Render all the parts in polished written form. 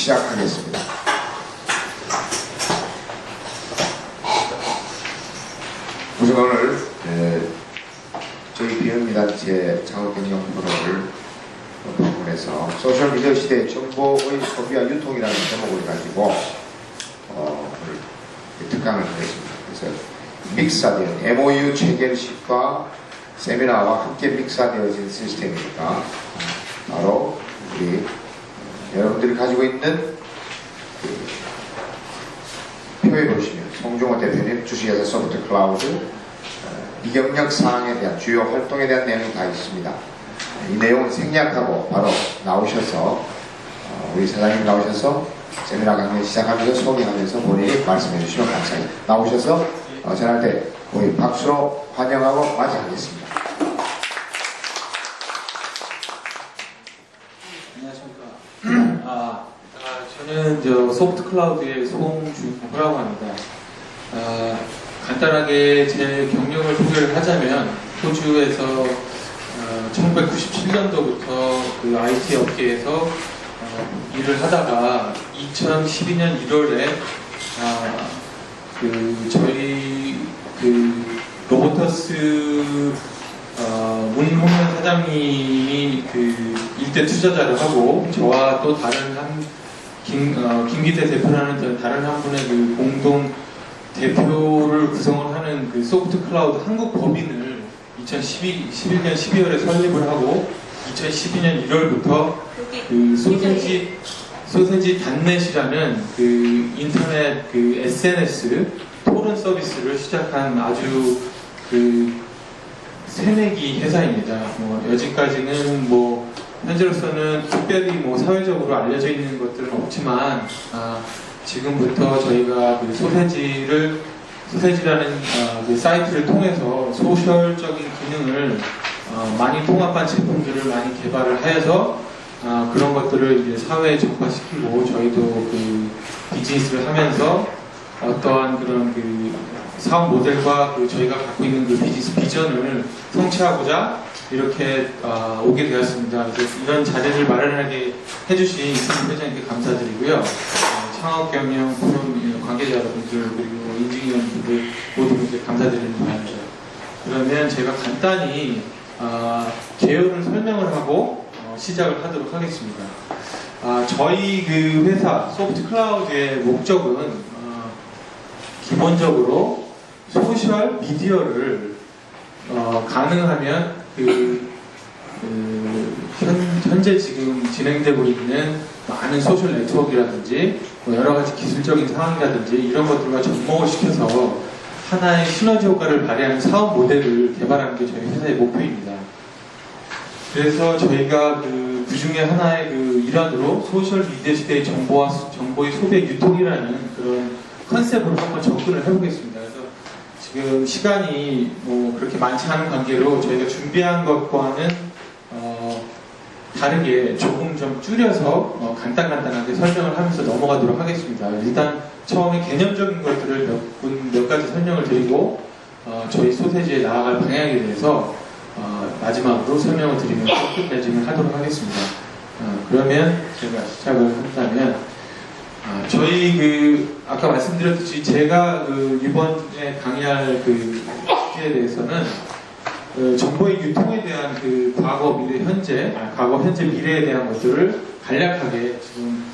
시작하겠습니다. 우선 오늘 저희 비영미단체 창업경영 프로를 방문해서 소셜미디어 시대의 정보의 소비와 유통이라는 제목을 가지고 오늘 특강을 하겠습니다. 그래서 믹스화된 MOU 체결식과 세미나와 함께 믹스화되어진 시스템이니까 바로 우리 여러분들이 가지고 있는 표에 보시면 송종호 대표님 주식회사 소프트 클라우드 이경력 사항에 대한 주요 활동에 대한 내용이 다 있습니다. 이 내용은 생략하고 바로 나오셔서 우리 사장님 나오셔서 세미나 강연 시작하면서 소개하면서 본인이 말씀해 주시면 감사합니다. 나오셔서 저한테 우리 박수로 환영하고 맞이하겠습니다. 안녕하십니까. 저는 소프트 클라우드의 송준호라고 합니다. 간단하게 제 경력을 소개를 하자면 호주에서 1997년도부터 그 IT 업계에서 일을 하다가 2012년 1월에 저희 로보터스 문홍현 사장님이 일대 투자자를 하고 저와 또 다른 김기대 대표라는 다른 한 분의 공동 대표를 구성을 하는 소프트 클라우드 한국 법인을 2011년 12월에 설립을 하고 2012년 1월부터 소세지 단넷이라는 인터넷 SNS 토론 서비스를 시작한 아주 새내기 회사입니다. 여지까지는 현재로서는 특별히 사회적으로 알려져 있는 것들은 없지만 지금부터 저희가 소세지라는 사이트를 통해서 소셜적인 기능을 많이 통합한 제품들을 많이 개발을 하여서 그런 것들을 이제 사회에 전파시키고 저희도 비즈니스를 하면서 어떠한 그런 사업 모델과 저희가 갖고 있는 비즈니스 비전을 성취하고자 이렇게 오게 되었습니다. 그래서 이런 자리를 마련하게 해주신 이승훈 회장님께 감사드리고요. 창업경영 포럼 관계자 여러분들 그리고 인증위원분들 모두 감사드리는 바입니다. 그러면 제가 간단히 개요를 설명을 하고 시작을 하도록 하겠습니다. 저희 회사 소프트 클라우드의 목적은 기본적으로 소셜 미디어를 가능하면 현재 지금 진행되고 있는 많은 소셜 네트워크라든지 여러 가지 기술적인 상황이라든지 이런 것들과 접목을 시켜서 하나의 시너지 효과를 발휘하는 사업 모델을 개발하는 게 저희 회사의 목표입니다. 그래서 저희가 그 중에 하나의 일환으로 소셜 미디어 시대의 정보의 소비 유통이라는 그런 컨셉으로 한번 접근을 해보겠습니다. 그래서 지금 시간이 그렇게 많지 않은 관계로 저희가 준비한 것과는 다르게 조금 좀 줄여서 간단하게 설명을 하면서 넘어가도록 하겠습니다. 일단 처음에 개념적인 것들을 몇 가지 설명을 드리고 저희 소세지에 나아갈 방향에 대해서 마지막으로 설명을 드리면서 끝내주면 하도록 하겠습니다. 그러면 제가 시작을 한다면 저희 아까 말씀드렸듯이 제가 이번에 강의할 주제에 대해서는 정보의 유통에 대한 과거, 미래, 현재, 미래에 대한 것들을 간략하게 지금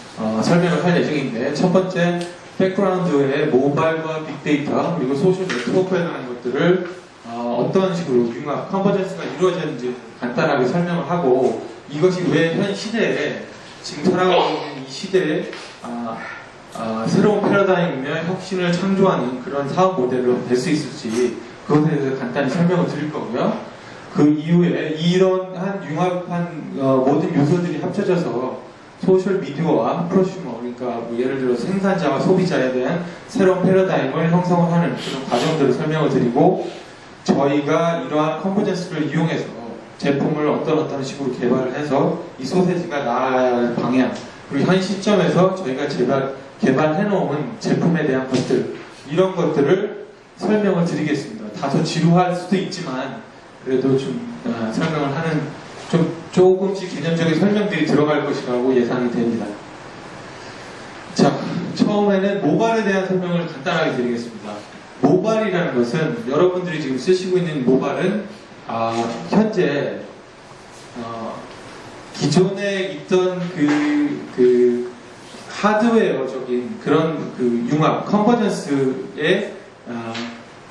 설명을 할 예정인데 첫 번째 백그라운드의 모바일과 빅데이터 그리고 소셜 네트워크에 대한 것들을 어떤 식으로 융합, 컨버전스가 이루어졌는지 간단하게 설명을 하고 이것이 왜 현 시대에 지금 살아가고 있는 이 시대에 새로운 패러다임이며 혁신을 창조하는 그런 사업 모델로 될 수 있을지 그것에 대해서 간단히 설명을 드릴 거고요. 그 이후에 이러한 융합한 모든 요소들이 합쳐져서 소셜 미디어와 프로슈머, 그러니까 예를 들어 생산자와 소비자에 대한 새로운 패러다임을 형성을 하는 그런 과정들을 설명을 드리고 저희가 이러한 컨버전스를 이용해서 제품을 어떤 식으로 개발을 해서 이 소세지가 나아가야 할 방향 그리고 현 시점에서 저희가 개발해놓은 제품에 대한 것들 이런 것들을 설명을 드리겠습니다. 다소 지루할 수도 있지만 그래도 좀 설명을 하는 조금씩 개념적인 설명들이 들어갈 것이라고 예상이 됩니다. 자, 처음에는 모발에 대한 설명을 간단하게 드리겠습니다. 모발이라는 것은 여러분들이 지금 쓰시고 있는 모발은 현재 기존에 있던 그 하드웨어적인 그런 그 융합, 컨버전스의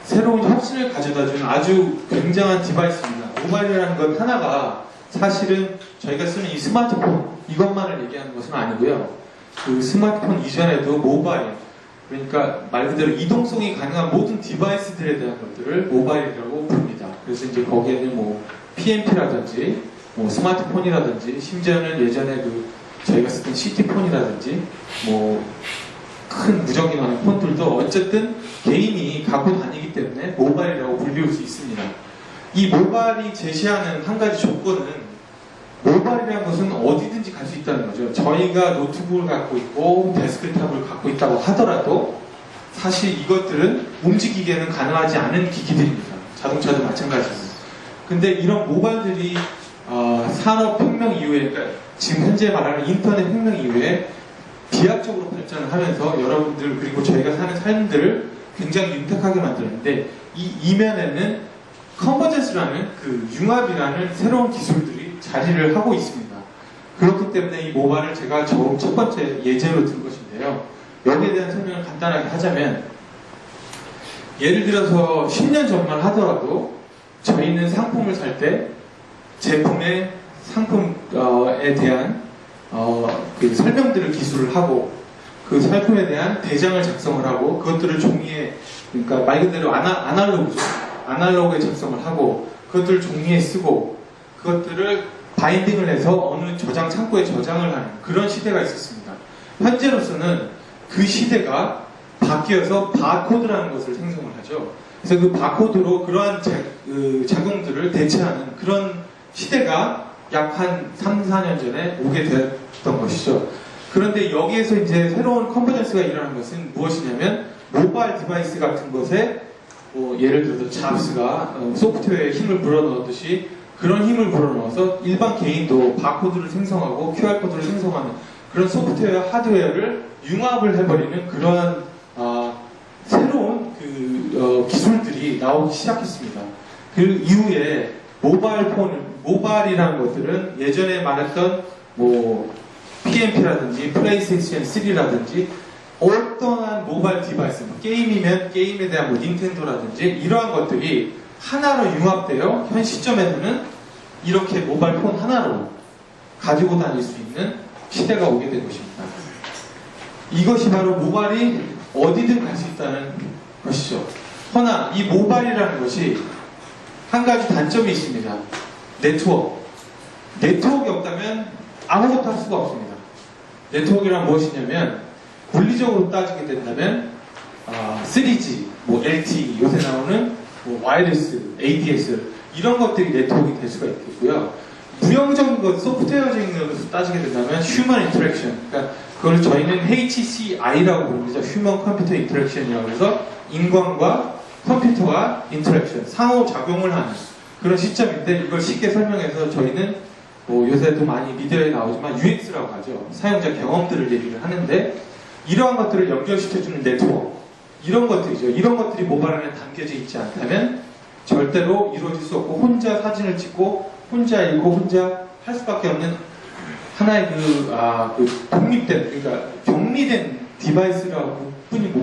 새로운 혁신을 가져다주는 아주 굉장한 디바이스입니다. 모바일이라는 것 하나가 사실은 저희가 쓰는 이 스마트폰 이것만을 얘기하는 것은 아니고요. 그 스마트폰 이전에도 모바일, 그러니까 말 그대로 이동성이 가능한 모든 디바이스들에 대한 것들을 모바일이라고 부릅니다. 그래서 이제 거기에는 뭐 PMP라든지 뭐 스마트폰이라든지 심지어는 예전에 그 저희가 쓰던 CT폰이라든지 뭐 큰 무적이 많은 폰들도 어쨌든 개인이 갖고 다니기 때문에 모바일이라고 불리울 수 있습니다. 이 모바일이 제시하는 한 가지 조건은 모바일이라는 것은 어디든지 갈 수 있다는 거죠. 저희가 노트북을 갖고 있고 데스크탑을 갖고 있다고 하더라도 사실 이것들은 움직이기에는 가능하지 않은 기기들입니다. 자동차도 마찬가지입니다. 근데 이런 모바일들이 산업혁명 이후에, 그러니까 지금 현재 말하는 인터넷 혁명 이후에 비약적으로 발전을 하면서 여러분들 그리고 저희가 사는 삶들을 굉장히 윤택하게 만들었는데 이 이면에는 컨버전스라는 그 융합이라는 새로운 기술들이 자리를 하고 있습니다. 그렇기 때문에 이 모바일을 제가 첫 번째 예제로 든 것인데요. 여기에 대한 설명을 간단하게 하자면 예를 들어서 10년 전만 하더라도 저희는 상품을 살 때 제품의 상품에 대한 그 설명들을 기술을 하고 그 상품에 대한 대장을 작성을 하고 그것들을 종이에, 그러니까 말 그대로 아날로그죠. 아날로그에 작성을 하고 그것들을 종이에 쓰고 그것들을 바인딩을 해서 어느 저장 창고에 저장을 하는 그런 시대가 있었습니다. 현재로서는 그 시대가 바뀌어서 바코드라는 것을 생성을 하죠. 그래서 그 바코드로 그러한 작용들을 대체하는 그런 시대가 약 한 3, 4년 전에 오게 되었던 것이죠. 그런데 여기에서 이제 새로운 컨버전스가 일어난 것은 무엇이냐면 모바일 디바이스 같은 것에 예를 들어서 잡스가 소프트웨어에 힘을 불어넣었듯이 그런 힘을 불어넣어서 일반 개인도 바코드를 생성하고 QR코드를 생성하는 그런 소프트웨어, 하드웨어를 융합을 해버리는 그러한 새로운 기술들이 나오기 시작했습니다. 그 이후에 모바일이라는 것들은 예전에 말했던 뭐 PMP라든지 플레이스테이션 3라든지 어떠한 모바일 디바이스, 게임이면 게임에 대한 뭐 닌텐도라든지 이러한 것들이 하나로 융합되어 현 시점에서는 이렇게 모바일 폰 하나로 가지고 다닐 수 있는 시대가 오게 된 것입니다. 이것이 바로 모바일이 어디든 갈 수 있다는 것이죠. 허나 이 모바일이라는 것이 한 가지 단점이 있습니다. 네트워크가 없다면 아무것도 할 수가 없습니다. 네트워크란 무엇이냐면 물리적으로 따지게 된다면 3G, 뭐 LTE, 요새 나오는 뭐 와이어리스, ADS 이런 것들이 네트워크가 될 수가 있겠고요. 무형적인 것, 소프트웨어적인 것으로 따지게 된다면 휴먼 인터랙션, 그러니까 그걸 저희는 HCI라고 부릅니다. 휴먼 컴퓨터 인터랙션이라고 해서 인간과 컴퓨터가 인터랙션, 상호작용을 하는 그런 시점인데 이걸 쉽게 설명해서 저희는 뭐 요새도 많이 미디어에 나오지만 UX라고 하죠. 사용자 경험들을 얘기를 하는데 이러한 것들을 연결시켜주는 네트워크, 이런 것들이죠. 이런 것들이 모바일 안에 담겨져 있지 않다면 절대로 이루어질 수 없고 혼자 사진을 찍고 혼자 읽고 혼자 할 수밖에 없는 하나의 독립된, 그러니까 격리된 디바이스라고 뿐이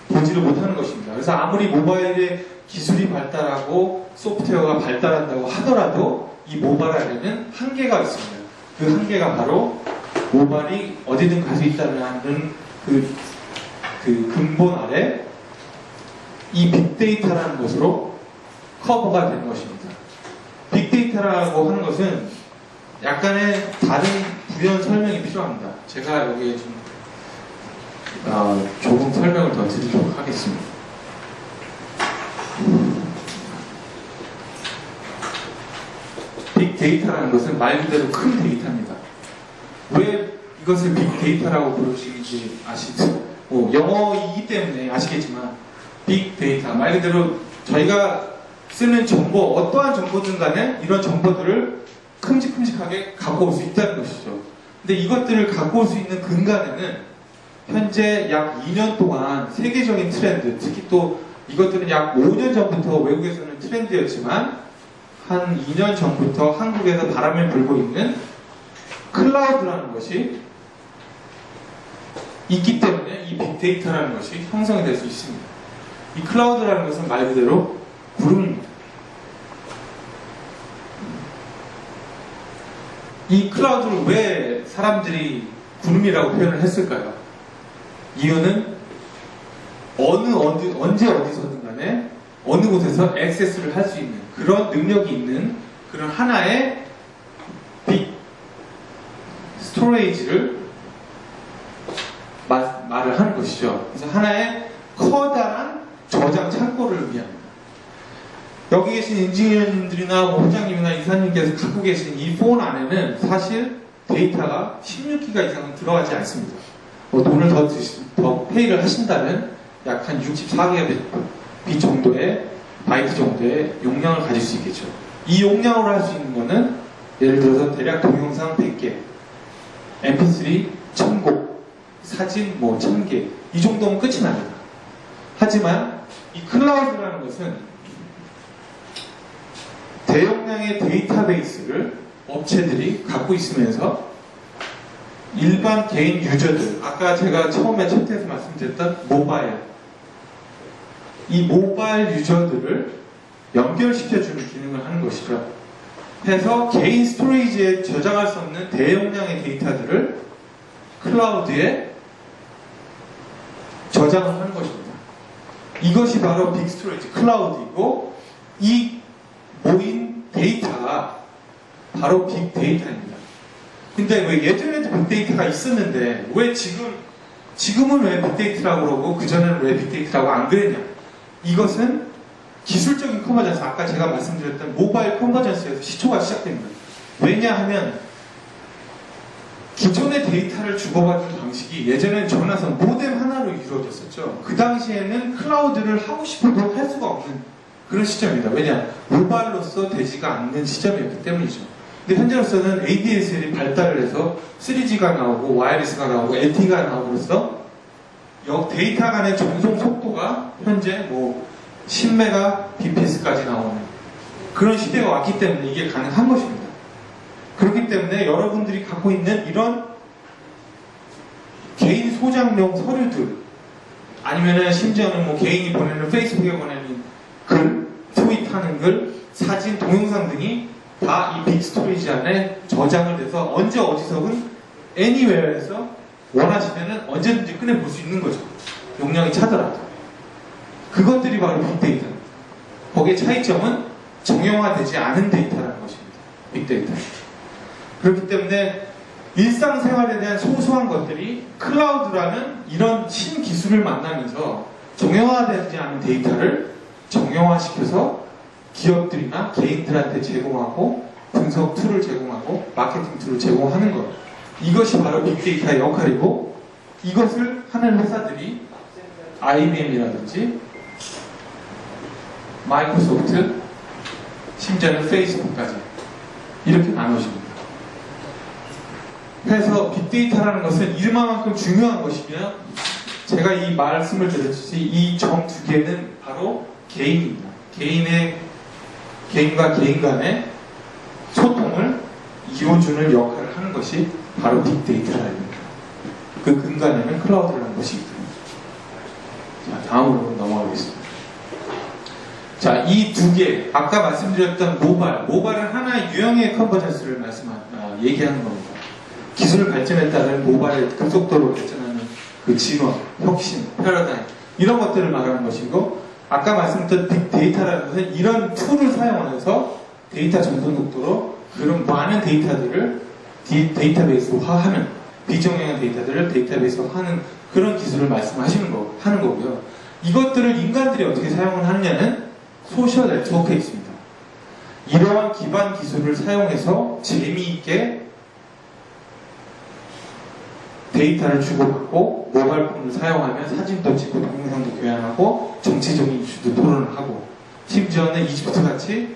보지를 못하는 것입니다. 그래서 아무리 모바일의 기술이 발달하고 소프트웨어가 발달한다고 하더라도 이 모바일 안에는 한계가 있습니다. 그 한계가 바로 모바일이 어디든 갈 수 있다는 그 근본 아래 이 빅데이터라는 것으로 커버가 되는 것입니다. 빅데이터라고 하는 것은 약간의 다른 부연 설명이 필요합니다. 제가 여기에 좀 조금 설명을 더 드리도록 하겠습니다. 빅데이터라는 것은 말 그대로 큰 데이터입니다. 왜 이것을 빅데이터라고 부르시는지 아시죠? 영어이기 때문에 아시겠지만 빅데이터, 말 그대로 저희가 쓰는 정보, 어떠한 정보든 간에 이런 정보들을 큼직큼직하게 갖고 올 수 있다는 것이죠. 근데 이것들을 갖고 올 수 있는 근간에는 현재 약 2년 동안 세계적인 트렌드, 특히 또 이것들은 약 5년 전부터 외국에서는 트렌드였지만 한 2년 전부터 한국에서 바람을 불고 있는 클라우드라는 것이 있기 때문에 이 빅데이터라는 것이 형성이 될 수 있습니다. 이 클라우드라는 것은 말 그대로 구름입니다. 이 클라우드를 왜 사람들이 구름이라고 표현을 했을까요? 이유는 언제 어디서든 간에 어느 곳에서 액세스를 할 수 있는 그런 능력이 있는 그런 하나의 빅 스토레이지를 말을 하는 것이죠. 그래서 하나의 커다란 저장 창고를 의미합니다. 여기 계신 엔지니어님들이나 부장님이나 이사님께서 갖고 계신 이 폰 안에는 사실 데이터가 16기가 이상은 들어가지 않습니다. 돈을 더 페이를 하신다면 약 한 64기가빗 정도의 바이트 정도의 용량을 가질 수 있겠죠. 이 용량으로 할 수 있는 거는 예를 들어서 대략 동영상 100개, mp3 1000곡, 사진 1000개 이 정도면 끝이 납니다. 하지만 이 클라우드라는 것은 대용량의 데이터베이스를 업체들이 갖고 있으면서 일반 개인 유저들, 아까 제가 처음에 챕터에서 말씀드렸던 이 모바일 유저들을 연결시켜주는 기능을 하는 것이죠. 해서 개인 스토리지에 저장할 수 없는 대용량의 데이터들을 클라우드에 저장을 하는 것입니다. 이것이 바로 빅 스토리지 클라우드이고 이 모인 데이터가 바로 빅데이터입니다. 근데 왜 예전에도 빅데이터가 있었는데 왜 지금은 왜 빅데이터라고 그러고 그전에는 왜 빅데이터라고 안 그랬냐? 이것은 기술적인 컨버전스, 아까 제가 말씀드렸던 모바일 컨버전스에서 시초가 시작됩니다. 왜냐하면 기존의 데이터를 주고받는 방식이 예전에는 전화선 모뎀 하나로 이루어졌었죠. 그 당시에는 클라우드를 하고 싶어도 할 수가 없는 그런 시점입니다. 왜냐? 모바일로서 되지가 않는 시점이었기 때문이죠. 근데 현재로서는 ADSL이 발달을 해서 3G가 나오고 와이어리스가 나오고 LTE가 나오면서 데이터 간의 전송 속도가 현재 10Mbps까지 나오는 그런 시대가 왔기 때문에 이게 가능한 것입니다. 그렇기 때문에 여러분들이 갖고 있는 이런 개인 소장용 서류들 아니면은 심지어는 개인이 보내는 페이스북에 보내는 글, 트윗하는 글, 사진, 동영상 등이 다 이 빅 스토리지 안에 저장을 돼서 언제 어디서든 anywhere에서 원하시면은 언제든지 꺼내볼 수 있는 거죠. 용량이 차더라도. 그것들이 바로 빅데이터. 거기에 차이점은 정형화되지 않은 데이터라는 것입니다. 빅데이터. 그렇기 때문에 일상생활에 대한 소소한 것들이 클라우드라는 이런 신기술을 만나면서 정형화되지 않은 데이터를 정형화시켜서 기업들이나 개인들한테 제공하고 분석 툴을 제공하고 마케팅 툴을 제공하는 것. 이것이 바로 빅데이터의 역할이고 이것을 하는 회사들이 IBM이라든지 마이크로소프트, 심지어는 페이스북까지 이렇게 나눠집니다. 그래서 빅데이터라는 것은 이름만큼 중요한 것이며 제가 이 말씀을 드렸듯이 이 점 두 개는 바로 개인입니다. 개인과 개인 간의 소통을 이루어주는 역할을 하는 것이 바로 빅데이터입니다. 그 근간에는 클라우드라는 것이 있습니다. 자, 다음으로 넘어가겠습니다. 자, 이 두 개, 아까 말씀드렸던 모바일은 하나의 유형의 컨버전스를 얘기하는 겁니다. 기술 발전에 따른 모바일의 급속도로 발전하는 그 진화, 혁신, 패러다임 이런 것들을 말하는 것이고 아까 말씀드렸던 빅데이터라는 것은 이런 툴을 사용하면서 데이터 전송 속도로 그런 많은 데이터들을 데이터베이스화하는 비정형한 데이터들을 데이터베이스화하는 그런 기술을 하는 거고요. 이것들을 인간들이 어떻게 사용을 하느냐는 소셜 네트워크에 있습니다. 이러한 기반 기술을 사용해서 재미있게 데이터를 주고받고 모바일 폰을 사용하면 사진도 찍고 동영상도 교환하고 정치적인 이슈도 토론을 하고 심지어는 이집트 같이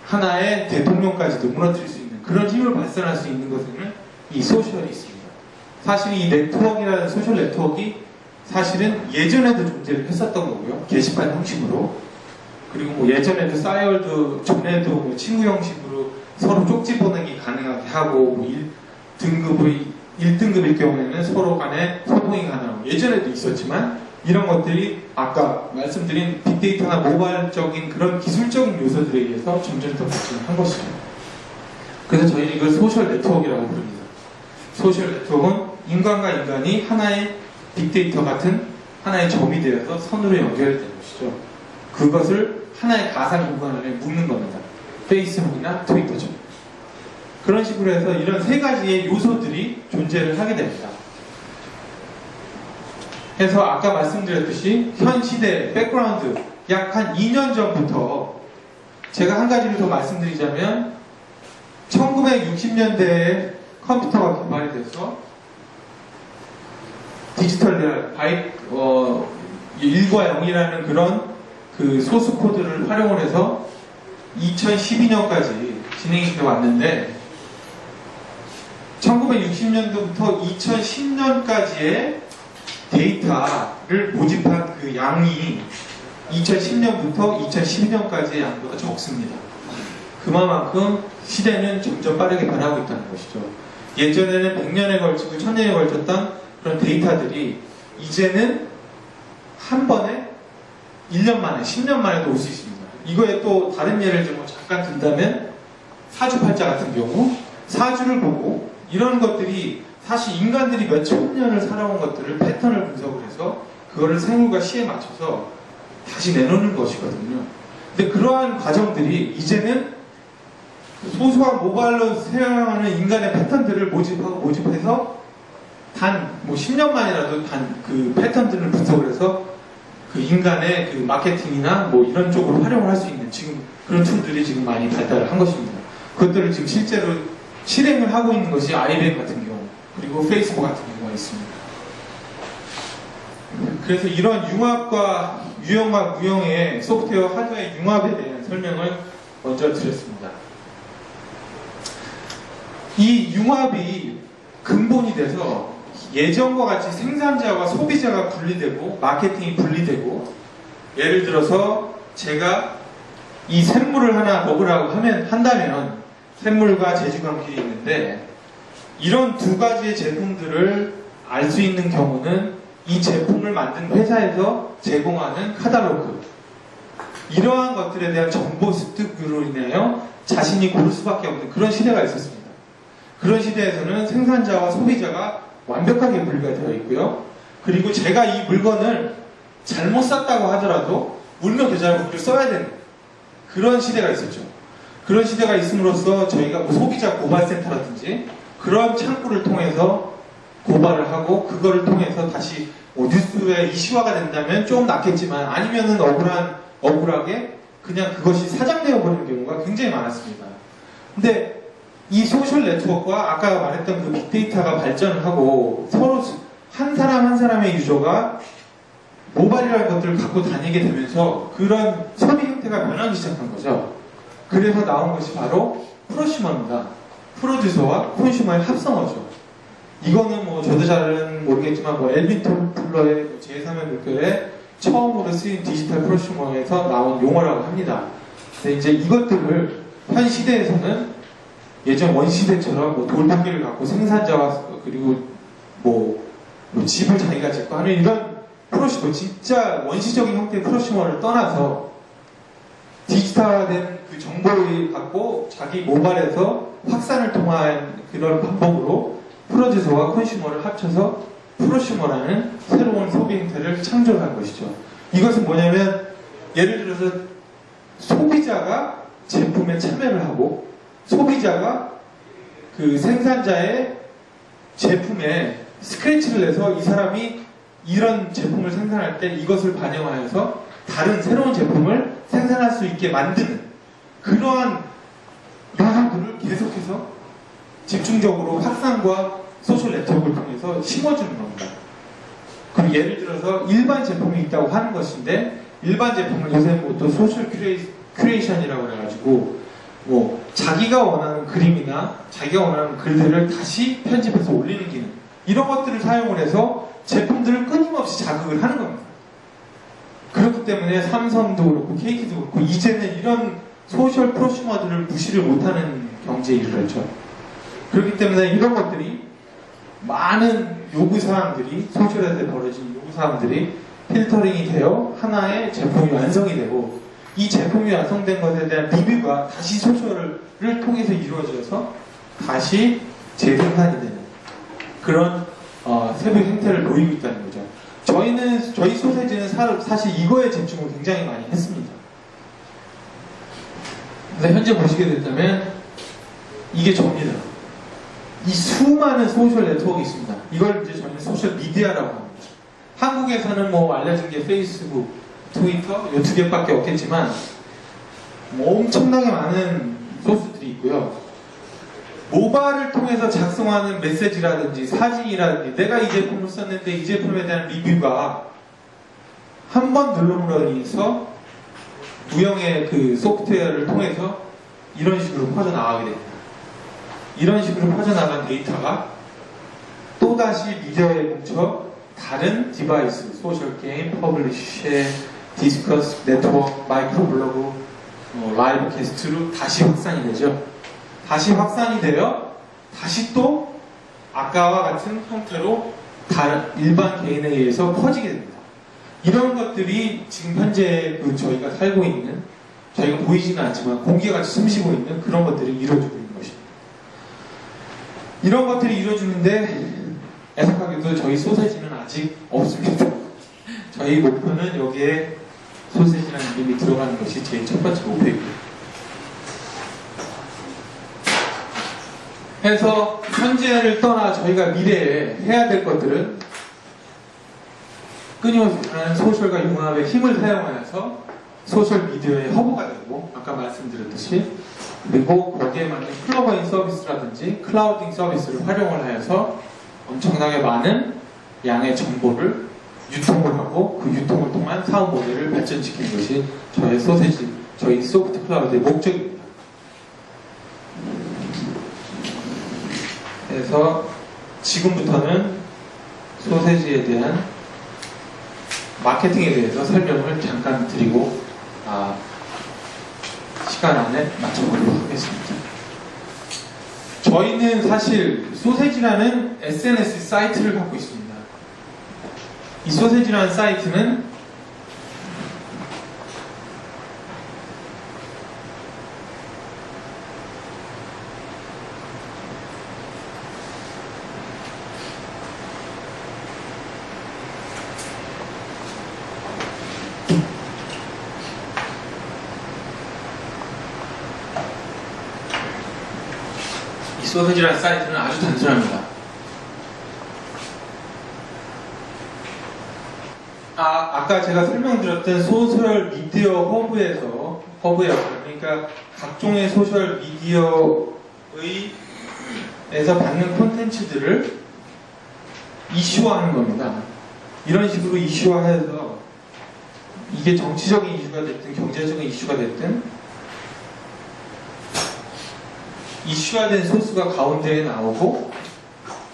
하나의 대통령까지도 무너뜨릴 수 있는 그런 힘을 발산할 수 있는 것에는 이 소셜이 있습니다. 사실 이 네트워크라는 소셜 네트워크가 사실은 예전에도 존재를 했었던 거고요. 게시판 형식으로. 그리고 뭐 예전에도 싸이월드 전에도 뭐 친구 형식으로 서로 쪽지 보내기 가능하게 하고 뭐 1등급일 경우에는 서로 간에 소통이 가능하고 예전에도 있었지만 이런 것들이 아까 말씀드린 빅데이터나 모바일적인 그런 기술적인 요소들에 의해서 점점 더 발전한 것이죠. 그래서 저희는 이걸 소셜 네트워크라고 부릅니다. 소셜 네트워크는 인간과 인간이 하나의 빅데이터 같은 하나의 점이 되어서 선으로 연결되는 것이죠. 그것을 하나의 가상 공간 안에 묶는 겁니다. 페이스북이나 트위터죠. 그런 식으로 해서 이런 세 가지의 요소들이 존재를 하게 됩니다. 그래서 아까 말씀드렸듯이 현 시대 백그라운드 약 한 2년 전부터 제가 한 가지를 더 말씀드리자면 1960년대에 컴퓨터가 개발이 돼서 디지털 바이트 1과 0이라는 그런 그 소스 코드를 활용을 해서 2012년까지 진행이 되어 왔는데 1960년도부터 2010년까지의 데이터를 모집한 그 양이 2010년부터 2012년까지의 양보다 적습니다. 그만큼 시대는 점점 빠르게 변하고 있다는 것이죠. 예전에는 100년에 걸치고 1000년에 걸쳤던 그런 데이터들이 이제는 한 번에 1년 만에, 10년 만에도 올 수 있습니다. 이거에 또 다른 예를 좀 잠깐 든다면 사주팔자 같은 경우 사주를 보고 이런 것들이 사실 인간들이 몇천 년을 살아온 것들을 패턴을 분석을 해서 그거를 생물과 시에 맞춰서 다시 내놓는 것이거든요. 근데 그러한 과정들이 이제는 소소한 모바일로 사용하는 인간의 패턴들을 모집해서 단 뭐 10년 만이라도 단 그 패턴들을 분석을 해서 그 인간의 그 마케팅이나 뭐 이런 쪽으로 활용을 할 수 있는 지금 그런 툴들이 지금 많이 발달을 한 것입니다. 그것들을 지금 실제로 실행을 하고 있는 것이 IBM 같은 경우 그리고 페이스북 같은 경우가 있습니다. 그래서 이런 융합과 유형과 무형의 소프트웨어 하드웨어 융합에 대한 설명을 먼저 드렸습니다. 이 융합이 근본이 돼서 예전과 같이 생산자와 소비자가 분리되고 마케팅이 분리되고 예를 들어서 제가 이 샘물을 하나 먹으라고 한다면 샘물과 제주감길이 있는데 이런 두 가지의 제품들을 알 수 있는 경우는 이 제품을 만든 회사에서 제공하는 카탈로그 이러한 것들에 대한 정보 습득으로 인하여 자신이 고를 수밖에 없는 그런 시대가 있었습니다. 그런 시대에서는 생산자와 소비자가 완벽하게 분리가 되어 있고요. 그리고 제가 이 물건을 잘못 샀다고 하더라도 울며 겨자를 묻고 써야 되는 그런 시대가 있었죠. 그런 시대가 있음으로써 저희가 뭐 소비자 고발센터라든지 그런 창구를 통해서 고발을 하고 그거를 통해서 다시 뭐 뉴스에 이슈화가 된다면 좀 낫겠지만 아니면은 억울하게 그냥 그것이 사장되어 버리는 경우가 굉장히 많았습니다. 근데 이 소셜 네트워크와 아까 말했던 그 빅데이터가 발전을 하고 서로 한 사람 한 사람의 유저가 모바일이라는 것들을 갖고 다니게 되면서 그런 소비 형태가 변하기 시작한 거죠. 그래서 나온 것이 바로 프로슈머입니다. 프로듀서와 콘슈머의 합성어죠. 이거는 뭐 저도 잘은 모르겠지만 뭐 엘빈 톨플러의 제3의 물결에 처음으로 쓰인 디지털 프로슈머에서 나온 용어라고 합니다. 근데 이제 이것들을 현 시대에서는 예전 원시대처럼 뭐 돌토끼를 갖고 생산자와 그리고 뭐 집을 자기가 짓고 하는 이런 프로슈머 진짜 원시적인 형태의 프로슈머를 떠나서 디지털화된 그 정보를 갖고 자기 모발에서 확산을 통한 그런 방법으로 프로듀서와 콘슈머를 합쳐서 프로슈머라는 새로운 소비 형태를 창조한 것이죠. 이것은 뭐냐면 예를 들어서 소비자가 제품에 참여를 하고 소비자가 그 생산자의 제품에 스크래치를 내서 이 사람이 이런 제품을 생산할 때 이것을 반영하여서 다른 새로운 제품을 생산할 수 있게 만드는 그러한 요소들을 계속해서 집중적으로 확산과 소셜 네트워크를 통해서 심어주는 겁니다. 그럼 예를 들어서 일반 제품이 있다고 하는 것인데 일반 제품을 요새 뭐 또 소셜 큐레이션이라고 해가지고 뭐 자기가 원하는 그림이나 자기가 원하는 글들을 다시 편집해서 올리는 기능 이런 것들을 사용을 해서 제품들을 끊임없이 자극을 하는 겁니다. 그렇기 때문에 삼성도 그렇고 KT도 그렇고 이제는 이런 소셜 프로슈머들을 무시를 못하는 경제에 이르렀죠. 그렇기 때문에 이런 것들이 많은 요구사항들이 소셜에서 벌어진 요구사항들이 필터링이 되어 하나의 제품이 완성이 되고 이 제품이 완성된 것에 대한 리뷰가 다시 소셜을 통해서 이루어져서 다시 재생산이 되는 그런 세부 형태를 보이고 있다는 거죠. 저희 소세지는 사실 이거에 집중을 굉장히 많이 했습니다. 근데 현재 보시게 된다면 이게 접니다. 이 수많은 소셜 네트워크가 있습니다. 이걸 이제 저희는 소셜 미디어라고 합니다. 한국에서는 뭐 알려진 게 페이스북, 트위터 이 두 개밖에 없겠지만 뭐 엄청나게 많은 소스들이 있고요. 모바일을 통해서 작성하는 메시지라든지 사진이라든지 내가 이 제품을 썼는데 이 제품에 대한 리뷰가 한 번 눌러으로 인해서 무형의 그 소프트웨어를 통해서 이런 식으로 퍼져나가게 됩니다. 이런 식으로 퍼져나간 데이터가 또다시 미디어에 뭉쳐 다른 디바이스, 소셜게임, 퍼블리쉬, 디스커스, 네트워크, 마이크로블로그, 라이브 캐스트로 다시 확산이 되죠. 다시 확산이 되어 다시 또 아까와 같은 형태로 다른 일반 개인에 의해서 퍼지게 됩니다. 이런 것들이 지금 현재 저희가 살고 있는 저희가 보이지는 않지만 공기같이 숨쉬고 있는 그런 것들이 이루어지고 있는 것입니다. 이런 것들이 이루어지는데 애석하게도 저희 소세지는 아직 없습니다. 저희 목표는 여기에 소세지라는 이름이 들어가는 것이 제일 첫 번째 목표이고요. 해서 현재를 떠나 저희가 미래에 해야 될 것들은 끊임없이 하는 소셜과 융합의 힘을 사용하여서 소셜 미디어의 허브가 되고 아까 말씀드렸듯이 그리고 거기에 맞는 플러그인 서비스라든지 클라우딩 서비스를 활용을 하여서 엄청나게 많은 양의 정보를 유통을 하고 그 유통을 통한 사업 모델을 발전시키는 것이 저희 소세지, 저희 소프트 클라우드의 목적입니다. 그래서 지금부터는 소세지에 대한 마케팅에 대해서 설명을 잠깐 드리고 시간 안에 맞춰보도록 하겠습니다. 저희는 사실 소세지라는 SNS 사이트를 갖고 있습니다. 이 소세지라는 사이트는 소세지라는 사이트는 아주 단순합니다. 아까 제가 설명드렸던 소셜 미디어 허브에서 그러니까 각종의 소셜 미디어에서 받는 콘텐츠들을 이슈화하는 겁니다. 이런 식으로 이슈화해서 이게 정치적인 이슈가 됐든 경제적인 이슈가 됐든 이슈화된 소스가 가운데에 나오고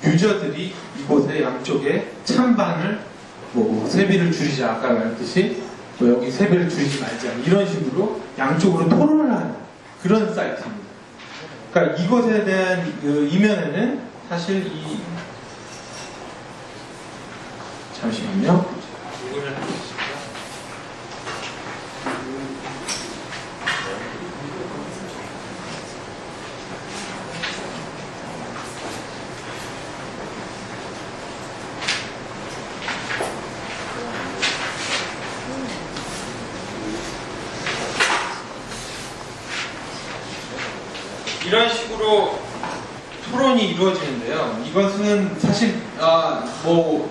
유저들이 이곳의 양쪽에 찬반을 세비를 줄이자 아까 말했듯이 여기 세비를 줄이지 말자 이런 식으로 양쪽으로 토론을 하는 그런 사이트입니다. 그러니까 이것에 대한 이면에는 사실 잠시만요. 이런 식으로 토론이 이루어지는데요. 이것은 사실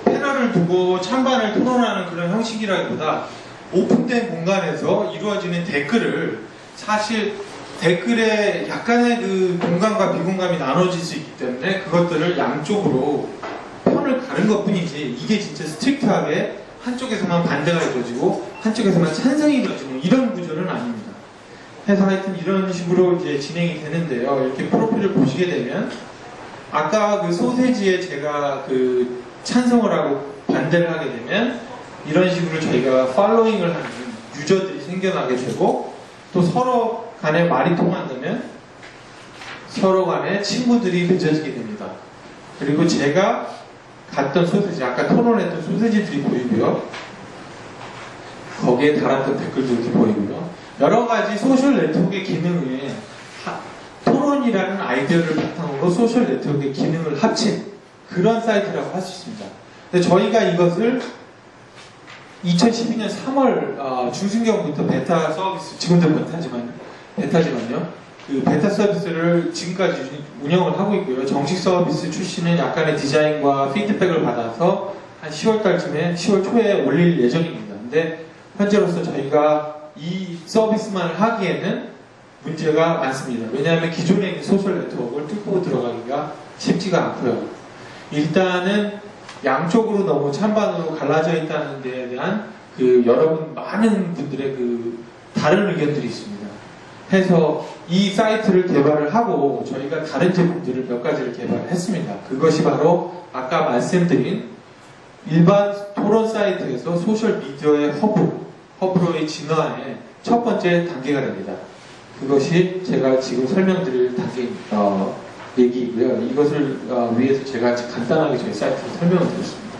패널을 두고 찬반을 토론하는 그런 형식이라기보다 오픈된 공간에서 이루어지는 댓글을 사실 댓글에 약간의 그 공감과 비공감이 나눠질 수 있기 때문에 그것들을 양쪽으로 편을 가른 것 뿐이지 이게 진짜 스트릭트하게 한쪽에서만 반대가 이루어지고 한쪽에서만 찬성이 이루어지는 이런 구조는 아닙니다. 해서 하여튼 이런 식으로 이제 진행이 되는데요. 이렇게 프로필을 보시게 되면 아까 그 소세지에 제가 그 찬성을 하고 반대를 하게 되면 이런 식으로 저희가 팔로잉을 하는 유저들이 생겨나게 되고 또 서로 간에 말이 통한다면 서로 간에 친구들이 맺어지게 됩니다. 그리고 제가 갔던 소세지, 아까 토론했던 소세지들이 보이고요. 거기에 달았던 댓글도 이렇게 보이고요. 여러 가지 소셜 네트워크의 기능에 토론이라는 아이디어를 바탕으로 소셜 네트워크의 기능을 합친 그런 사이트라고 할 수 있습니다. 근데 저희가 이것을 2012년 3월 중순경부터 베타 서비스, 지금도 베타지만요. 그 베타 서비스를 지금까지 운영을 하고 있고요. 정식 서비스 출시는 약간의 디자인과 피드백을 받아서 한 10월달쯤에 10월 초에 올릴 예정입니다. 근데 현재로서 저희가 이 서비스만 하기에는 문제가 많습니다. 왜냐하면 기존에 있는 소셜 네트워크를 뚫고 들어가기가 쉽지가 않고요. 일단은 양쪽으로 너무 찬반으로 갈라져 있다는 데에 대한 그 여러분 많은 분들의 그 다른 의견들이 있습니다. 해서 이 사이트를 개발을 하고 저희가 다른 제품들을 몇 가지를 개발했습니다. 그것이 바로 아까 말씀드린 일반 토론 사이트에서 소셜 미디어의 허브로의 진화의 첫 번째 단계가 됩니다. 그것이 제가 지금 설명드릴 단계 얘기이고요. 이것을 위해서 제가 간단하게 저희 사이트를 설명을 드렸습니다.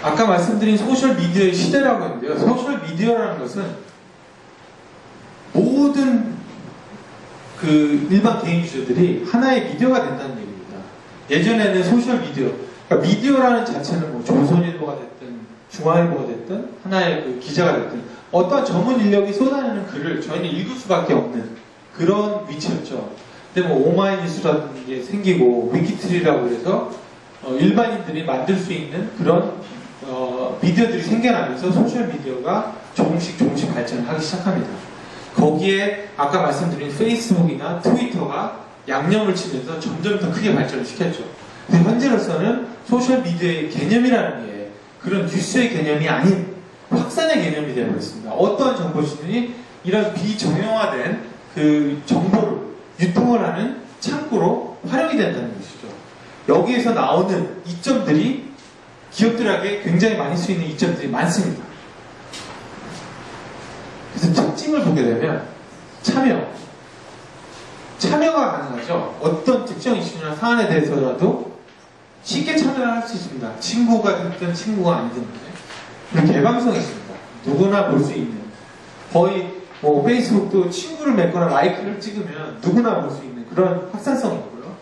아까 말씀드린 소셜 미디어의 시대라고 했는데요. 소셜 미디어라는 것은 모든 그 일반 개인 유저들이 하나의 미디어가 된다는 얘기입니다. 예전에는 소셜 미디어, 그러니까 미디어라는 자체는 뭐 조선일보가 됐든 중앙일보가 됐든 하나의 그 기자가 됐든 어떤 전문 인력이 쏟아내는 글을 저희는 읽을 수밖에 없는 그런 위치였죠. 근데 뭐 오마이뉴스라는 게 생기고 위키트리라고 해서 일반인들이 만들 수 있는 그런 미디어들이 생겨나면서 소셜 미디어가 조금씩 발전을 하기 시작합니다. 거기에 아까 말씀드린 페이스북이나 트위터가 양념을 치면서 점점 더 크게 발전을 시켰죠. 근데 현재로서는 소셜 미디어의 개념이라는 게 그런 뉴스의 개념이 아닌 확산의 개념이 되어버렸습니다. 어떠한 정보시든지 이런 비정형화된 그 정보를 유통을 하는 창구로 활용이 된다는 것이죠. 여기에서 나오는 이점들이 기업들에게 굉장히 많이 쓰이는 이점들이 많습니다. 그래서 특징을 보게 되면 참여가 가능하죠. 어떤 특정 이슈나 사안에 대해서라도 쉽게 참여를 할 수 있습니다. 친구가 됐든 친구가 아니든 그리고 개방성이 있습니다. 누구나 볼 수 있는, 거의 뭐 페이스북도 친구를 맺거나 라이크를 찍으면 누구나 볼 수 있는 그런 확산성이 있고요.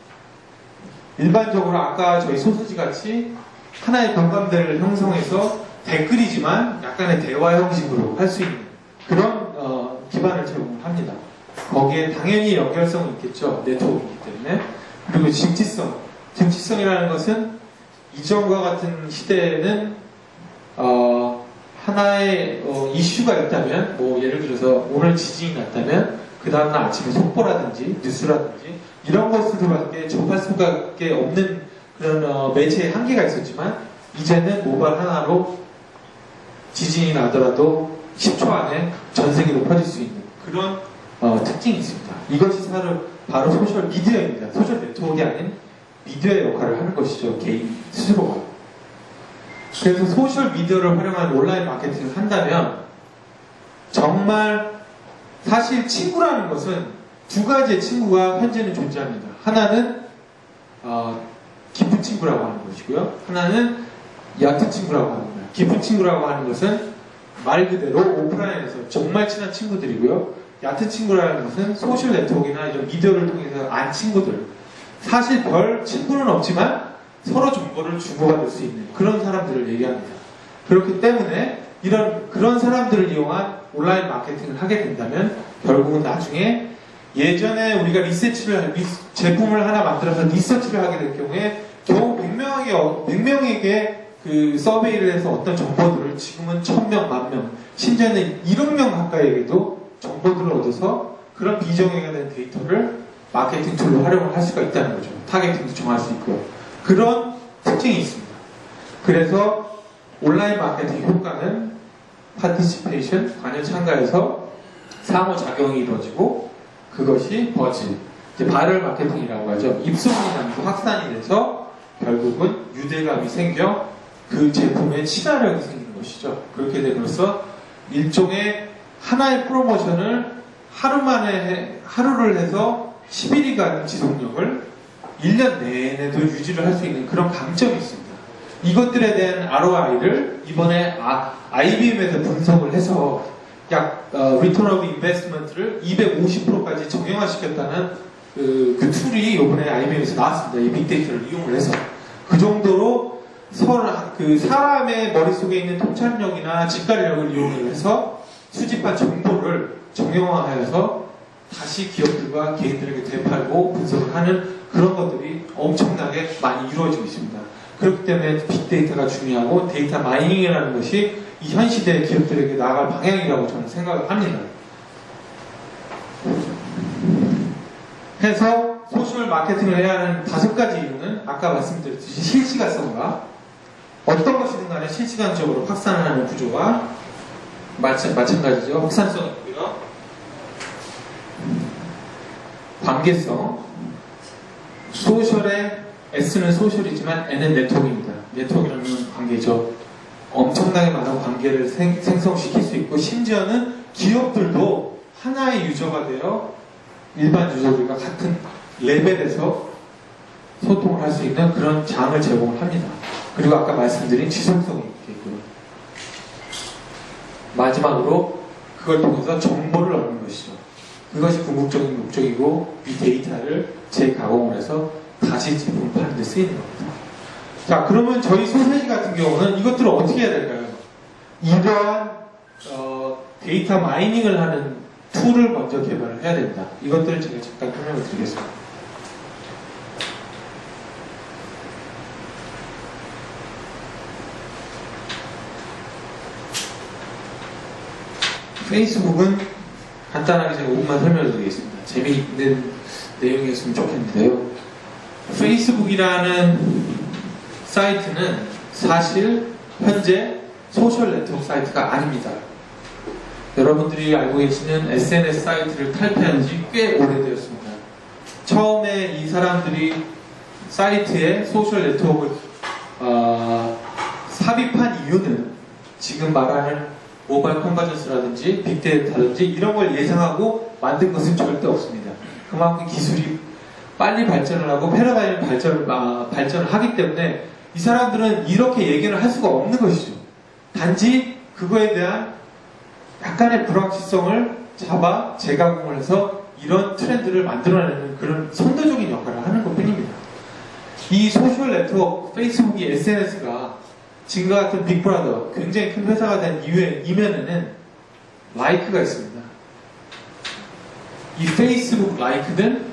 일반적으로 아까 저희 소소지 같이 하나의 공감대를 형성해서 댓글이지만 약간의 대화 형식으로 할 수 있는 그런 기반을 제공합니다. 거기에 당연히 연결성이 있겠죠. 네트워크이기 때문에. 그리고 정치성이라는 것은 이전과 같은 시대에는 하나의 이슈가 있다면, 뭐 예를 들어서 오늘 지진이 났다면 그 다음날 아침에 속보라든지 뉴스라든지 이런 것으로밖에 접할 수밖에 없는 그런 매체의 한계가 있었지만 이제는 모바일 하나로 지진이 나더라도 10초 안에 전 세계로 퍼질 수 있는 그런 특징이 있습니다. 이것이 바로 소셜 미디어입니다. 소셜 네트워크가 아닌 미디어의 역할을 하는 것이죠. 개인 스스로가. 그래서 소셜 미디어를 활용한 온라인 마케팅을 한다면 정말 사실 친구라는 것은 두 가지의 친구가 현재는 존재합니다. 하나는 깊은 친구라고 하는 것이고요. 하나는 얕은 친구라고 하는 거예요. 깊은 친구라고 하는 것은 말 그대로 오프라인에서 정말 친한 친구들이고요. 얕은 친구라는 것은 소셜 네트워크나 이런 미디어를 통해서 안 친구들. 사실 별 친구는 없지만 서로 정보를 주고받을 수 있는 그런 사람들을 얘기합니다. 그렇기 때문에 그런 사람들을 이용한 온라인 마케팅을 하게 된다면 결국은 나중에 예전에 우리가 제품을 하나 만들어서 리서치를 하게 될 경우에 겨우 100명에게 그 서베이를 해서 어떤 정보들을 지금은 1000명, 10,000명, 심지어는 1억 명 가까이에게도 정보들을 얻어서 그런 비정형화된 데이터를 마케팅 툴로 활용을 할 수가 있다는 거죠. 타겟팅도 정할 수 있고요. 그런 특징이 있습니다. 그래서 온라인 마케팅 효과는 파티시페이션, 관여 참가에서 상호작용이 이루어지고 그것이 버즈, 이제 바럴 마케팅이라고 하죠. 입소문이 나면서 확산이 돼서 결국은 유대감이 생겨 그 제품에 친화력이 생기는 것이죠. 그렇게 됨으로써 일종의 하나의 프로모션을 하루를 해서 10일이간 지속력을 1년 내내도 유지를 할 수 있는 그런 강점이 있습니다. 이것들에 대한 ROI를 이번에 IBM에서 분석을 해서 약 Return of Investment를 250%까지 정형화시켰다는 그 툴이 이번에 IBM에서 나왔습니다. 이 빅데이터를 이용을 해서 그 정도로 그 사람의 머릿속에 있는 통찰력이나 직관력을 이용해서 수집한 정보를 정형화하여서 다시 기업들과 개인들에게 되팔고 분석을 하는 그런 것들이 엄청나게 많이 이루어지고 있습니다. 그렇기 때문에 빅데이터가 중요하고 데이터 마이닝이라는 것이 이 현 시대의 기업들에게 나아갈 방향이라고 저는 생각을 합니다. 해서 소셜 마케팅을 해야 하는 5가지 이유는 아까 말씀드렸듯이 실시간성과 어떤 것이든 간에 실시간적으로 확산하는 구조와 마찬가지죠. 확산성이 있고요. 관계성. 소셜의 S는 소셜이지만 N은 네트워크입니다. 네트워크라는 관계죠. 엄청나게 많은 관계를 생성시킬 수 있고 심지어는 기업들도 하나의 유저가 되어 일반 유저들과 같은 레벨에서 소통을 할 수 있는 그런 장을 제공을 합니다. 그리고 아까 말씀드린 지속성이 있고요. 마지막으로 그걸 통해서 정보를 얻는 것이죠. 그것이 궁극적인 목적이고 이 데이터를 재가공을 해서 다시 제품을 파는 데 쓰이는 겁니다. 자, 그러면 저희 소세지 같은 경우는 이것들을 어떻게 해야 될까요? 이러한 데이터 마이닝을 하는 툴을 먼저 개발을 해야 됩니다. 이것들을 제가 잠깐 설명을 드리겠습니다. 페이스북은 간단하게 제가 5분만 설명을 드리겠습니다. 재미있는 내용이었으면 좋겠는데요. 페이스북이라는 사이트는 사실 현재 소셜 네트워크 사이트가 아닙니다. 여러분들이 알고 계시는 SNS 사이트를 탈피한 지 꽤 오래되었습니다. 처음에 이 사람들이 사이트에 소셜 네트워크를 삽입한 이유는 지금 말하는 모바일 컨버전스라든지 빅데이터라든지 이런 걸 예상하고 만든 것은 절대 없습니다. 그만큼 기술이 빨리 발전을 하고 패러다임이 발전을 하기 때문에 이 사람들은 이렇게 얘기를 할 수가 없는 것이죠. 단지 그거에 대한 약간의 불확실성을 잡아 재가공을 해서 이런 트렌드를 만들어내는 그런 선도적인 역할을 하는 것 뿐입니다. 이 소셜 네트워크, 페이스북이 SNS가 지금과 같은 빅브라더, 굉장히 큰 회사가 된 이면에는 라이크가 있습니다. 이 페이스북 라이크는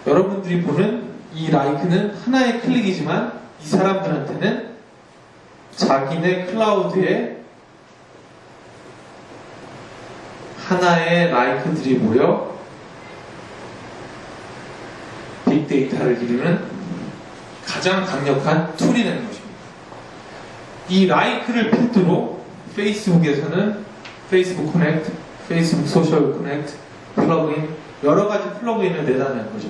여러분들이 보는 이 라이크는 하나의 클릭이지만 이 사람들한테는 자기네 클라우드에 하나의 라이크들이 모여 빅데이터를 이루는 가장 강력한 툴이 되는 것입니다. 이 라이크를 필두로 페이스북에서는 페이스북 커넥트, 페이스북 소셜 커넥트, 플러그인, 여러 가지 플러그인을 내다내는 거죠.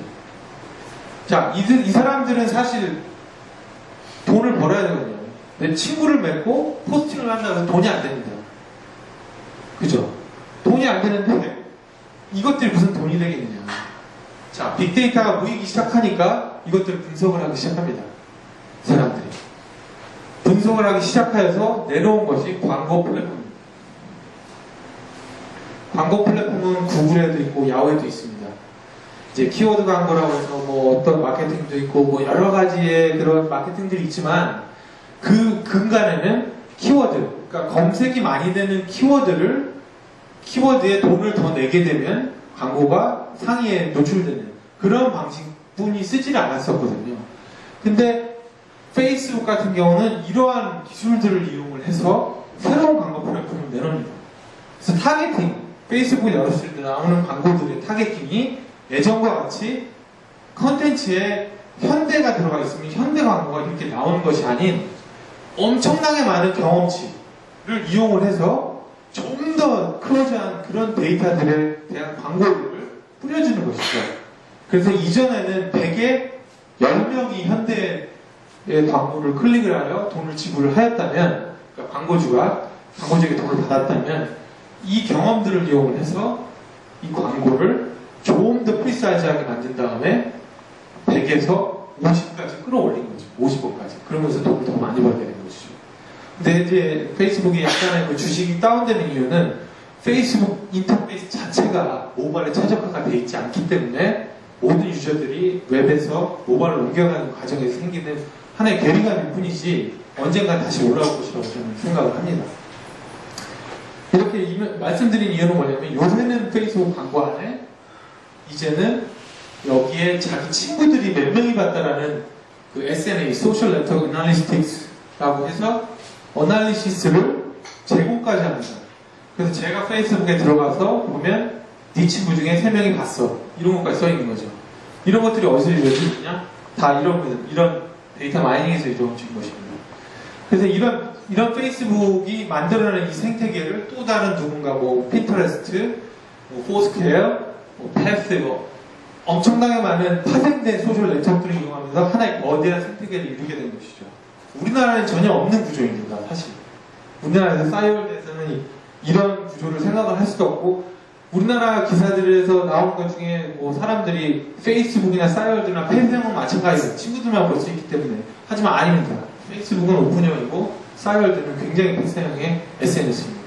자, 이 사람들은 사실 돈을 벌어야 되거든요. 내 친구를 맺고 포스팅을 한다고 해서 돈이 안 됩니다. 그죠? 돈이 안 되는데 이것들이 무슨 돈이 되겠느냐. 자, 빅데이터가 모이기 시작하니까 이것들을 분석을 하기 시작합니다. 사람들이. 분석을 하기 시작하여서 내놓은 것이 광고 플랫폼입니다. 광고 플랫폼은 구글에도 있고 야후에도 있습니다. 이제 키워드 광고라고 해서 뭐 어떤 마케팅도 있고 뭐 여러 가지의 그런 마케팅들이 있지만 그 근간에는 키워드, 그러니까 검색이 많이 되는 키워드에 돈을 더 내게 되면 광고가 상위에 노출되는 그런 방식뿐이 쓰지를 않았었거든요. 근데 페이스북 같은 경우는 이러한 기술들을 이용을 해서 새로운 광고 플랫폼을 내놓습니다. 그래서 타겟팅, 페이스북을 열었을 때 나오는 광고들의 타겟팅이 예전과 같이 컨텐츠에 현대가 들어가 있으면 현대 광고가 이렇게 나오는 것이 아닌 엄청나게 많은 경험치를 이용을 해서 좀 더 클로즈한 그런 데이터들에 대한 광고를 뿌려주는 것이죠. 그래서 이전에는 100에 10명이 현대의 광고를 클릭을 하여 돈을 지불을 하였다면, 그러니까 광고주에게 돈을 받았다면, 이 경험들을 이용을 해서 이 광고를 좀 더 프리사이즈하게 만든 다음에 100에서 50까지 끌어올린 거죠. 50억까지. 그러면서 돈을 더 많이 벌게 된 것이죠. 근데 이제 페이스북이 약간의 그 주식이 다운되는 이유는 페이스북 인터페이스 자체가 모바일에 최적화가 되어 있지 않기 때문에 모든 유저들이 웹에서 모바일로 옮겨가는 과정에서 생기는 하나의 괴리감일 뿐이지 언젠가 다시 올라올 것이라고 저는 생각을 합니다. 이렇게 말씀드린 이유는 뭐냐면 요새는 페이스북 광고 안에 이제는 여기에 자기 친구들이 몇 명이 봤다라는 그 SNA, Social Network Analytics라고 해서 어널리시스를 제공까지 합니다. 그래서 제가 페이스북에 들어가서 보면 네 친구 중에 3명이 봤어. 이런 것까지 써 있는 거죠. 이런 것들이 어디서 이루어지느냐? 다 이런 데이터 마이닝에서 이루어진 것입니다. 그래서 이런 페이스북이 만들어내는 이 생태계를 또 다른 누군가 핀터레스트, 포스퀘어, 패스, 엄청나게 많은 파생된 소셜 네트워크를 이용하면서 하나의 거대한 생태계를 이루게 된 것이죠. 우리나라에는 전혀 없는 구조입니다, 사실. 우리나라에서 싸이월드에서는 이런 구조를 생각을 할 수도 없고, 우리나라 기사들에서 나온 것 중에 사람들이 페이스북이나 싸이월드나 폐쇄형은 마찬가지로 친구들만 볼 수 있기 때문에. 하지만 아닙니다. 페이스북은 오픈형이고, 싸이월드는 굉장히 폐쇄형의 SNS입니다.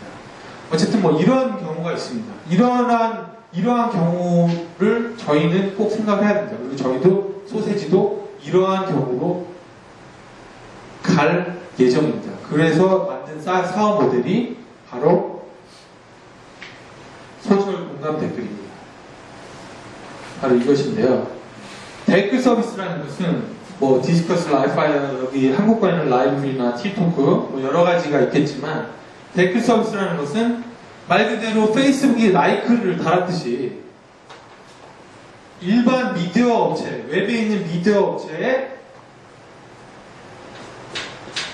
어쨌든 이런 경우가 있습니다. 이러한 경우를 저희는 꼭 생각해야 됩니다. 그리고 저희도 소세지도 이러한 경우로 갈 예정입니다. 그래서 만든 사업 모델이 바로 소셜 공감 댓글입니다. 바로 이것인데요. 댓글 서비스라는 것은 디스커스 라이파이어, 여기 한국과에는 라이브나 티토크 여러 가지가 있겠지만 댓글 서비스라는 것은 말 그대로 페이스북이 라이크를 달았듯이 일반 미디어 업체, 웹에 있는 미디어 업체에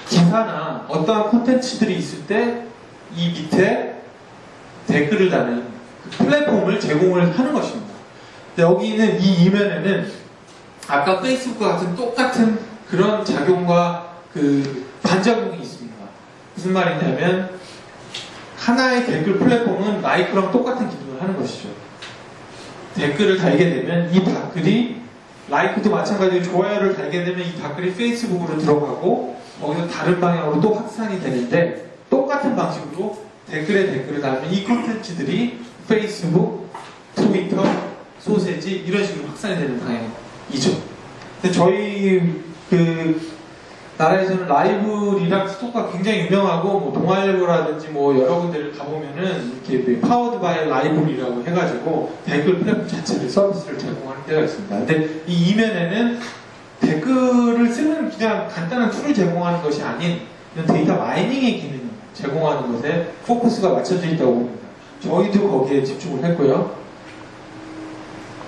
기사나 어떠한 콘텐츠들이 있을 때 이 밑에 댓글을 다는 그 플랫폼을 제공을 하는 것입니다. 여기 있는 이 이면에는 아까 페이스북과 같은 똑같은 그런 작용과 그 반작용이 있습니다. 무슨 말이냐면 하나의 댓글 플랫폼은 라이크랑 똑같은 기능을 하는 것이죠. 댓글을 달게 되면 이 댓글이 라이크도 마찬가지로 좋아요를 달게 되면 이 댓글이 페이스북으로 들어가고 거기서 다른 방향으로 또 확산이 되는데 똑같은 방식으로 댓글에 댓글을 달면 이 콘텐츠들이 페이스북, 트위터, 소세지 이런 식으로 확산이 되는 방향이죠. 근데 저희 나라에서는 라이브 리락 스토어가 굉장히 유명하고 동아일보라든지 여러 군데를 가보면은 이렇게 파워드 바이 라이브리라고 해가지고 댓글 플랫폼 자체를 서비스를 제공하는 데가 있습니다. 근데 이 이면에는 댓글을 쓰는 그냥 간단한 툴을 제공하는 것이 아닌 이런 데이터 마이닝의 기능을 제공하는 것에 포커스가 맞춰져 있다고 봅니다. 저희도 거기에 집중을 했고요.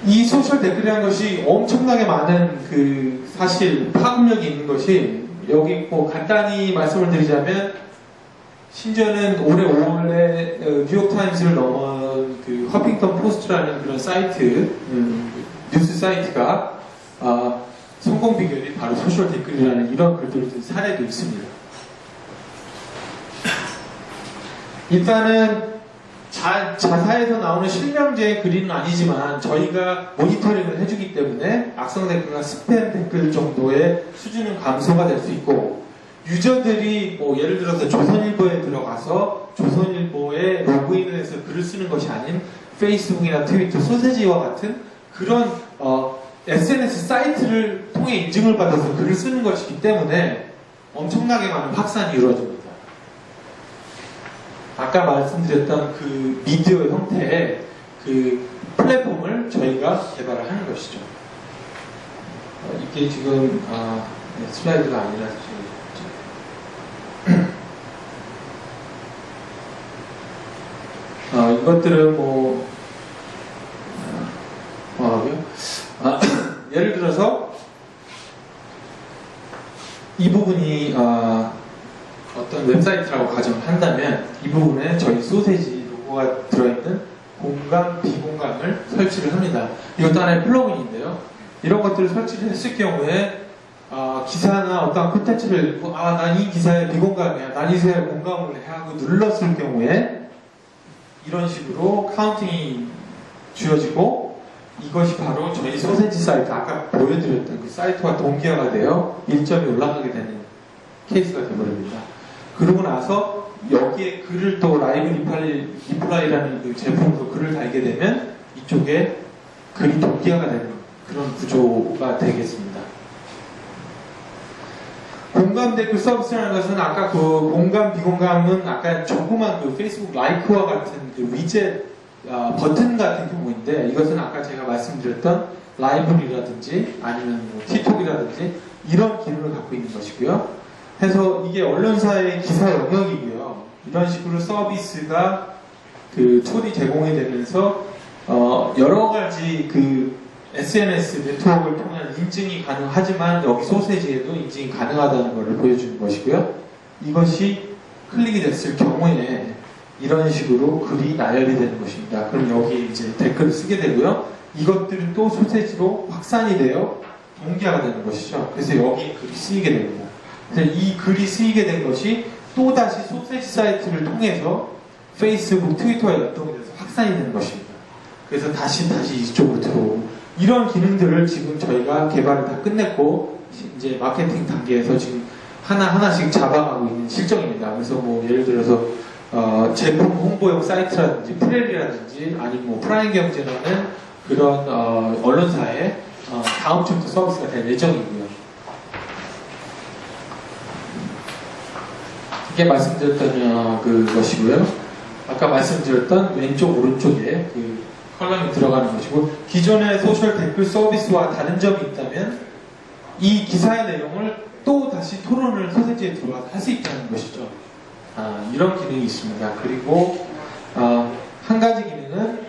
이 소셜 댓글이라는 것이 엄청나게 많은 사실 파급력이 있는 것이 여기 간단히 말씀을 드리자면 심지어는 올해 5월에 뉴욕타임스를 넘은 허핑턴 포스트라는 그런 사이트 뉴스 사이트가 성공 비결이 바로 소셜 댓글이라는 이런 글들을 사례도 있습니다. 일단은 자사에서 나오는 실명제의 글은 아니지만 저희가 모니터링을 해주기 때문에 악성 댓글과 스팸 댓글 정도의 수준은 감소가 될 수 있고 유저들이 예를 들어서 조선일보에 들어가서 조선일보에 로그인을 해서 글을 쓰는 것이 아닌 페이스북이나 트위터, 소세지와 같은 그런 SNS 사이트를 통해 인증을 받아서 글을 쓰는 것이기 때문에 엄청나게 많은 확산이 이루어집니다. 아까 말씀드렸던 그 미디어 형태의 그 플랫폼을 저희가 개발을 하는 것이죠. 이게 지금 슬라이드가 아니라 이것들은 예를 들어서 이 부분이 어떤 웹사이트라고 가정을 한다면 이 부분에 저희 소세지 로고가 들어있는 공감, 비공감을 설치를 합니다. 이것도 하나의 플러그인인데요. 이런 것들을 설치를 했을 경우에 기사나 어떤 콘텐츠를 읽고 난 이 기사에 비공감이야, 난 이 기사에 공감을 해 하고 눌렀을 경우에 이런 식으로 카운팅이 주어지고 이것이 바로 저희 소세지 사이트, 아까 보여드렸던 그 사이트와 동기화가 되어 1점이 올라가게 되는 케이스가 되어버립니다. 그러고 나서 여기에 글을 또 라이브 리플라이라는 그 제품으로 글을 달게 되면 이쪽에 글이 동기화가 되는 그런 구조가 되겠습니다. 공감 댓글 서비스라는 것은 아까 그 공감, 비공감은 아까 조그만 그 페이스북 라이크와 같은 그 위젯 버튼 같은 경우인데 이것은 아까 제가 말씀드렸던 라이브리라든지 아니면 뭐 틱톡이라든지 이런 기능을 갖고 있는 것이고요. 해서 이게 언론사의 기사 영역이고요. 이런 식으로 서비스가 그 툴이 제공이 되면서 여러 가지 그 SNS 네트워크를 통한 인증이 가능하지만 여기 소세지에도 인증이 가능하다는 것을 보여주는 것이고요. 이것이 클릭이 됐을 경우에 이런 식으로 글이 나열이 되는 것입니다. 그럼 여기 이제 댓글을 쓰게 되고요. 이것들은 또 소세지로 확산이 되어 동기화가 되는 것이죠. 그래서 여기 글이 쓰이게 됩니다. 그래서 이 글이 쓰이게 된 것이 또다시 소세지 사이트를 통해서 페이스북, 트위터에 연동이 돼서 확산이 되는 것입니다. 그래서 다시 이쪽으로 들어오고 이런 기능들을 지금 저희가 개발을 다 끝냈고 이제 마케팅 단계에서 지금 하나씩 잡아가고 있는 실정입니다. 그래서 뭐 예를 들어서 제품 홍보용 사이트라든지 프렐이라든지 아니면 뭐 프라임 경제라는 그런 언론사에 다음 주부터 서비스가 될 예정이고요. 이게 말씀드렸던 그것이고요. 아까 말씀드렸던 왼쪽 오른쪽에 그 컬럼이 들어가는 것이고 기존의 소셜 댓글 서비스와 다른 점이 있다면 이 기사의 내용을 또 다시 토론을 소세지에 들어가서 할 수 있다는 것이죠. 이런 기능이 있습니다. 그리고 한 가지 기능은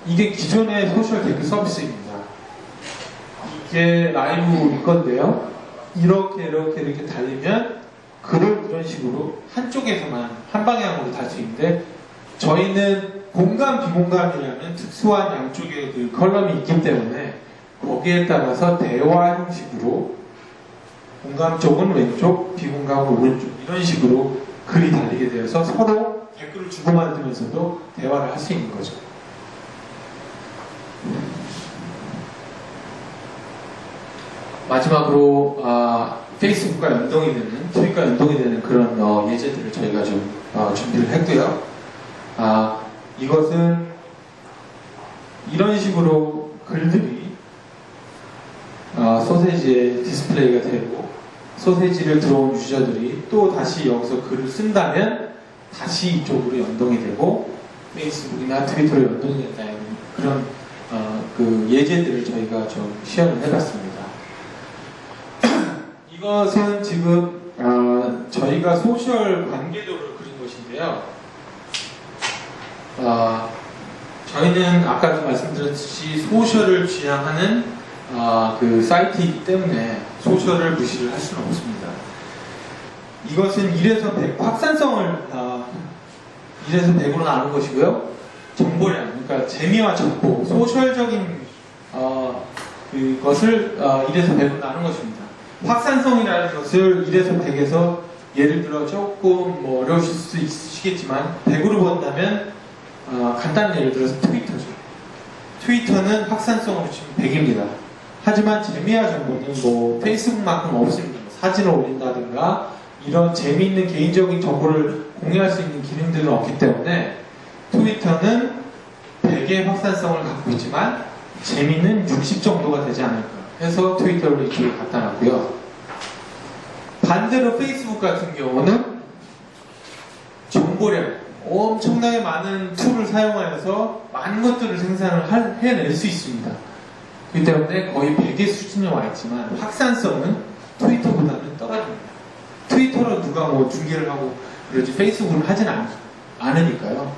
이게 기존의 소셜 댓글 서비스입니다. 이게 라이브일 건데요. 이렇게 달리면 글을 이런 식으로 한쪽에서만 한 방향으로 달 수 있는데 저희는 공감, 비공감이라는 특수한 양쪽의 그 컬럼이 있기 때문에 거기에 따라서 대화 형식으로 공감 쪽은 왼쪽, 비공감은 오른쪽 이런 식으로 글이 달리게 되어서 서로 댓글을 주고받으면서도 대화를 할 수 있는 거죠. 마지막으로 페이스북과 연동이 되는, 트윗과 연동이 되는 그런 예제들을 저희가 좀 준비를 했고요. 이것은 이런 식으로 글들이 소세지에 디스플레이가 되고 소세지를 들어온 유저들이 또 다시 여기서 글을 쓴다면 다시 이쪽으로 연동이 되고 페이스북이나 트위터로 연동이 된다는 그런 그 예제들을 저희가 좀 시연을 해봤습니다. 이것은 지금 저희가 소셜 관계도를 그린 것인데요. 저희는 아까도 말씀드렸듯이 소셜을 지향하는 그 사이트이기 때문에 소셜을 무시를 할 수는 없습니다. 이것은 1에서 100 확산성을 1에서 100으로 나눈 것이고요. 정보량, 그러니까 재미와 정보, 소셜적인 그것을 1에서 100으로 나눈 것입니다. 확산성이라는 것을 1에서 100에서 예를 들어 조금 뭐 어려우실 수 있으시겠지만 100으로 본다면 간단한 예를 들어서 트위터죠. 트위터는 확산성으로 치면 100입니다. 하지만 재미와 정보는 뭐 페이스북만큼 없습니다. 사진을 올린다든가 이런 재미있는 개인적인 정보를 공유할 수 있는 기능들은 없기 때문에 트위터는 100의 확산성을 갖고 있지만 재미는 60 정도가 되지 않을까 해서 트위터를 이쪽에 갖다 놨고요. 반대로 페이스북 같은 경우는 정보량, 엄청나게 많은 툴을 사용하여서 많은 것들을 생산을 해낼 수 있습니다. 그렇기 때문에 거의 100의 수준에 와 있지만 확산성은 트위터보다는 떨어집니다. 트위터로 누가 뭐 중계를 하고 그러지 페이스북은 하진 않으니까요.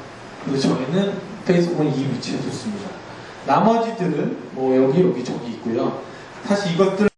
그래서 저희는 페이스북은 이 위치에 뒀습니다. 나머지들은 뭐 여기 저기 있고요. 사실 이것들